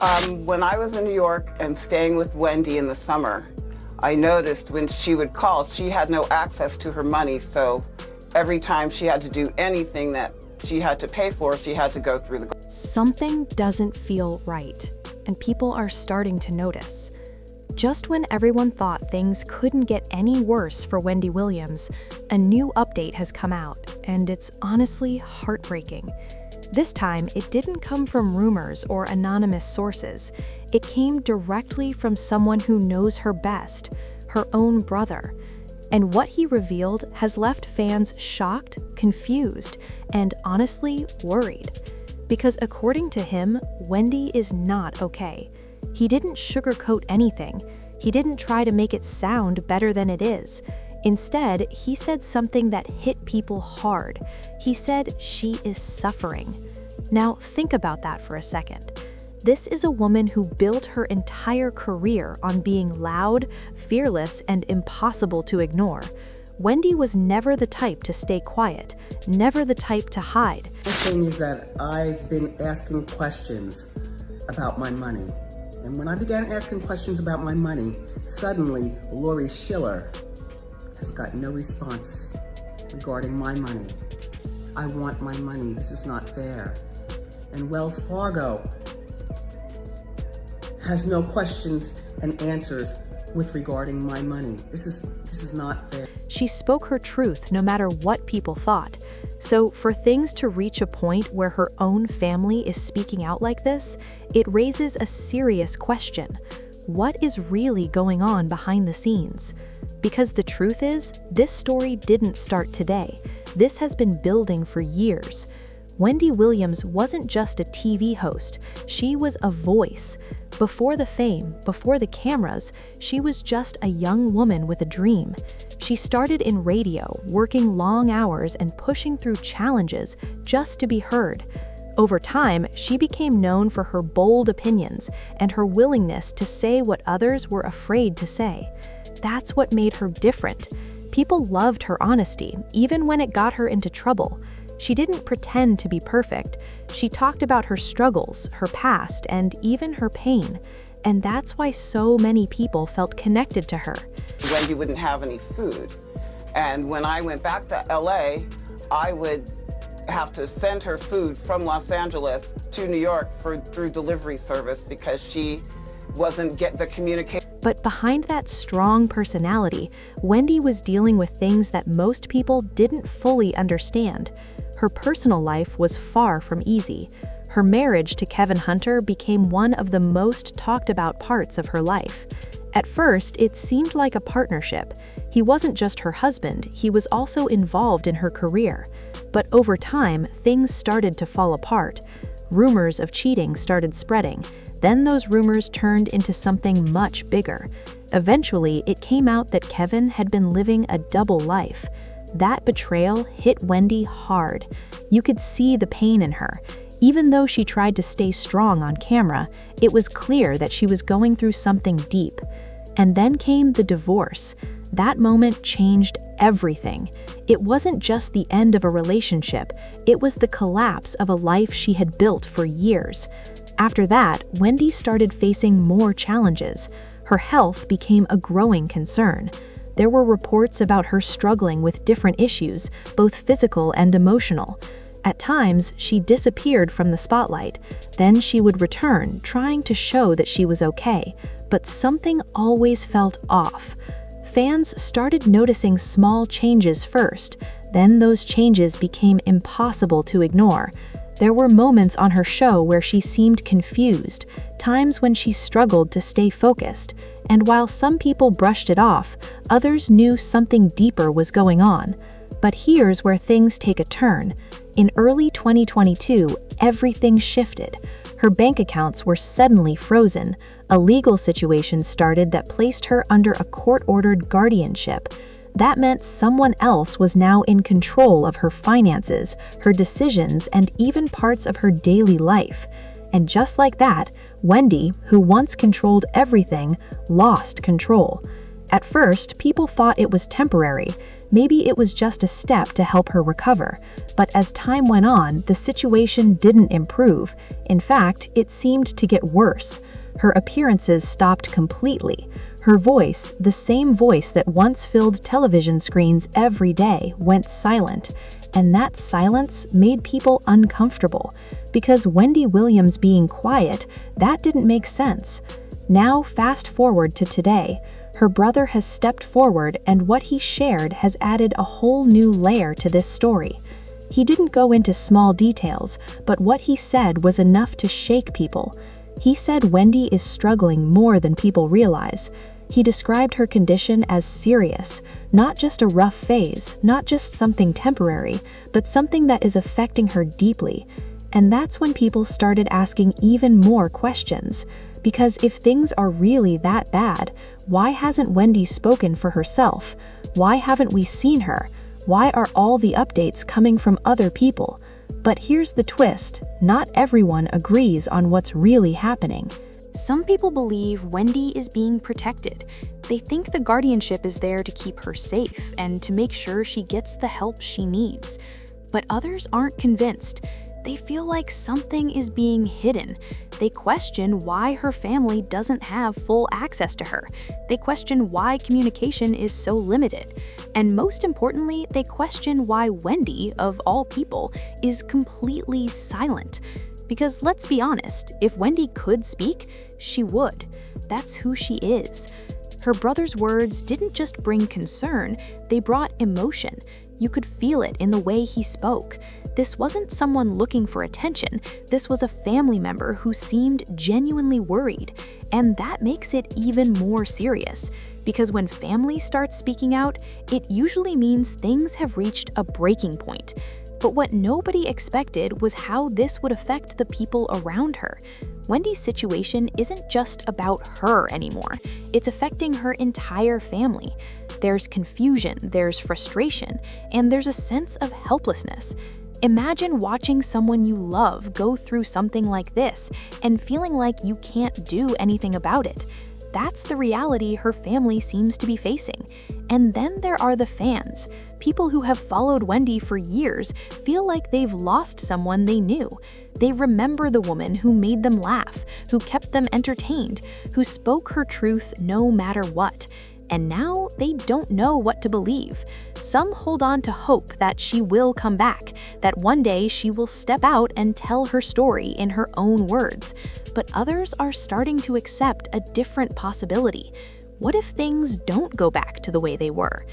When I was in New York and staying with Wendy in the summer, I noticed when she would call, she had no access to her money, so every time she had to do anything that she had to pay for, she had to go through the... Something doesn't feel right, and people are starting to notice. Just when everyone thought things couldn't get any worse for Wendy Williams, a new update has come out, and it's honestly heartbreaking. This time, it didn't come from rumors or anonymous sources. It came directly from someone who knows her best, her own brother. And what he revealed has left fans shocked, confused, and honestly worried. Because according to him, Wendy is not okay. He didn't sugarcoat anything. He didn't try to make it sound better than it is. Instead, he said something that hit people hard. He said she is suffering. Now, think about that for a second. This is a woman who built her entire career on being loud, fearless, and impossible to ignore. Wendy was never the type to stay quiet, never the type to hide. The thing is that I've been asking questions about my money. And when I began asking questions about my money, suddenly Lori Schiller has got no response regarding my money. I want my money. This is not fair. And Wells Fargo has no questions and answers with regarding my money. This is not fair. She spoke her truth no matter what people thought. So for things to reach a point where her own family is speaking out like this, it raises a serious question. What is really going on behind the scenes? Because the truth is, this story didn't start today. This has been building for years. Wendy Williams wasn't just a TV host, she was a voice. Before the fame, before the cameras, she was just a young woman with a dream. She started in radio, working long hours and pushing through challenges just to be heard. Over time, she became known for her bold opinions and her willingness to say what others were afraid to say. That's what made her different. People loved her honesty, even when it got her into trouble. She didn't pretend to be perfect. She talked about her struggles, her past, and even her pain. And that's why so many people felt connected to her. Wendy wouldn't have any food. And when I went back to LA, I would have to send her food from Los Angeles to New York through delivery service because she wasn't getting the communication. But behind that strong personality, Wendy was dealing with things that most people didn't fully understand. Her personal life was far from easy. Her marriage to Kevin Hunter became one of the most talked about parts of her life. At first, it seemed like a partnership. He wasn't just her husband, he was also involved in her career. But over time, things started to fall apart. Rumors of cheating started spreading. Then those rumors turned into something much bigger. Eventually, it came out that Kevin had been living a double life. That betrayal hit Wendy hard. You could see the pain in her. Even though she tried to stay strong on camera, it was clear that she was going through something deep. And then came the divorce. That moment changed everything. It wasn't just the end of a relationship, it was the collapse of a life she had built for years. After that, Wendy started facing more challenges. Her health became a growing concern. There were reports about her struggling with different issues, both physical and emotional. At times, she disappeared from the spotlight. Then she would return, trying to show that she was okay. But something always felt off. Fans started noticing small changes first. Then those changes became impossible to ignore. There were moments on her show where she seemed confused, times when she struggled to stay focused. And while some people brushed it off, others knew something deeper was going on. But here's where things take a turn. In early 2022, everything shifted. Her bank accounts were suddenly frozen. A legal situation started that placed her under a court-ordered guardianship. That meant someone else was now in control of her finances, her decisions, and even parts of her daily life. And just like that, Wendy, who once controlled everything, lost control. At first, people thought it was temporary. Maybe it was just a step to help her recover. But as time went on, the situation didn't improve. In fact, it seemed to get worse. Her appearances stopped completely. Her voice, the same voice that once filled television screens every day, went silent. And that silence made people uncomfortable. Because Wendy Williams being quiet, that didn't make sense. Now, fast forward to today. Her brother has stepped forward, and what he shared has added a whole new layer to this story. He didn't go into small details, but what he said was enough to shake people. He said Wendy is struggling more than people realize. He described her condition as serious, not just a rough phase, not just something temporary, but something that is affecting her deeply. And that's when people started asking even more questions. Because if things are really that bad, why hasn't Wendy spoken for herself? Why haven't we seen her? Why are all the updates coming from other people? But here's the twist, not everyone agrees on what's really happening. Some people believe Wendy is being protected. They think the guardianship is there to keep her safe and to make sure she gets the help she needs. But others aren't convinced. They feel like something is being hidden. They question why her family doesn't have full access to her. They question why communication is so limited. And most importantly, they question why Wendy, of all people, is completely silent. Because let's be honest, if Wendy could speak, she would. That's who she is. Her brother's words didn't just bring concern, they brought emotion. You could feel it in the way he spoke. This wasn't someone looking for attention, this was a family member who seemed genuinely worried. And that makes it even more serious. Because when family starts speaking out, it usually means things have reached a breaking point. But what nobody expected was how this would affect the people around her. Wendy's situation isn't just about her anymore. It's affecting her entire family. There's confusion, there's frustration, and there's a sense of helplessness. Imagine watching someone you love go through something like this and feeling like you can't do anything about it. That's the reality her family seems to be facing. And then there are the fans. People who have followed Wendy for years feel like they've lost someone they knew. They remember the woman who made them laugh, who kept them entertained, who spoke her truth no matter what. And now they don't know what to believe. Some hold on to hope that she will come back, that one day she will step out and tell her story in her own words. But others are starting to accept a different possibility. What if things don't go back to the way they were?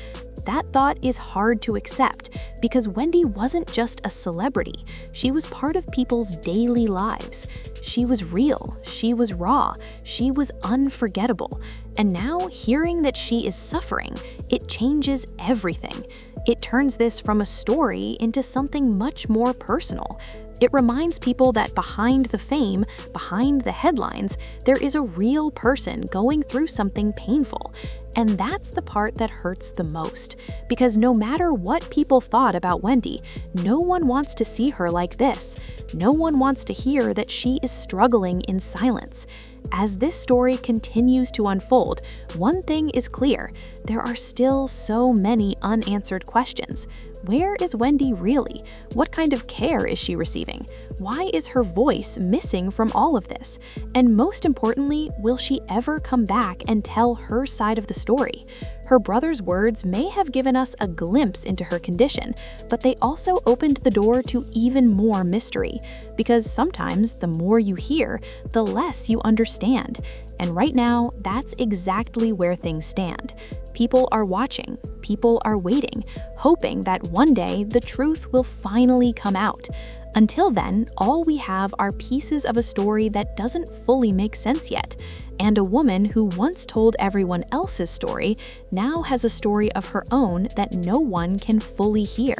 That thought is hard to accept because Wendy wasn't just a celebrity. She was part of people's daily lives. She was real, she was raw, she was unforgettable. And now, hearing that she is suffering, it changes everything. It turns this from a story into something much more personal. It reminds people that behind the fame, behind the headlines, there is a real person going through something painful. And that's the part that hurts the most. Because no matter what people thought about Wendy, no one wants to see her like this. No one wants to hear that she is struggling in silence. As this story continues to unfold, one thing is clear: there are still so many unanswered questions. Where is Wendy really? What kind of care is she receiving? Why is her voice missing from all of this? And most importantly, will she ever come back and tell her side of the story? Her brother's words may have given us a glimpse into her condition, but they also opened the door to even more mystery. Because sometimes the more you hear, the less you understand. And right now, that's exactly where things stand. People are watching, people are waiting, hoping that one day the truth will finally come out. Until then, all we have are pieces of a story that doesn't fully make sense yet. And a woman who once told everyone else's story now has a story of her own that no one can fully hear.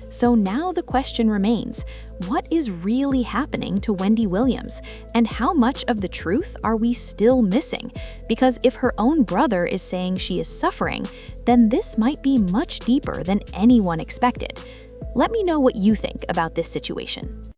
So now the question remains, what is really happening to Wendy Williams? And how much of the truth are we still missing? Because if her own brother is saying she is suffering, then this might be much deeper than anyone expected. Let me know what you think about this situation.